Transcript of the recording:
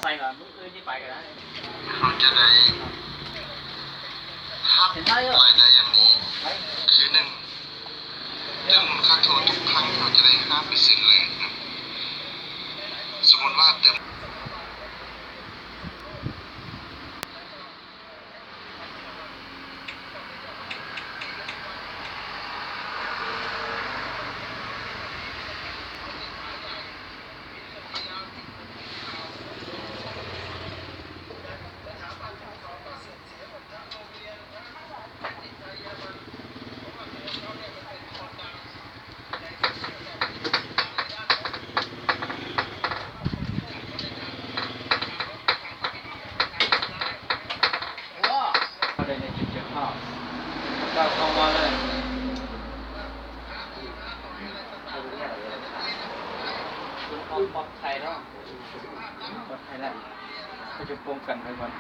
ใส่กับมืออื่นที่ไปกันได้เขาจะได้ฮับรายได้อย่างนี้คือหนึ่งเติมค่าโทรทุกครั้งเขาจะได้5%เลยนะสมมติว่าเติมเขาได้ในจุดเชื่อข้าวก็เข้ามาเลยปลอดภัยแล้วปลอดภัยแล้วก็จะป้องกันไว้ก่อน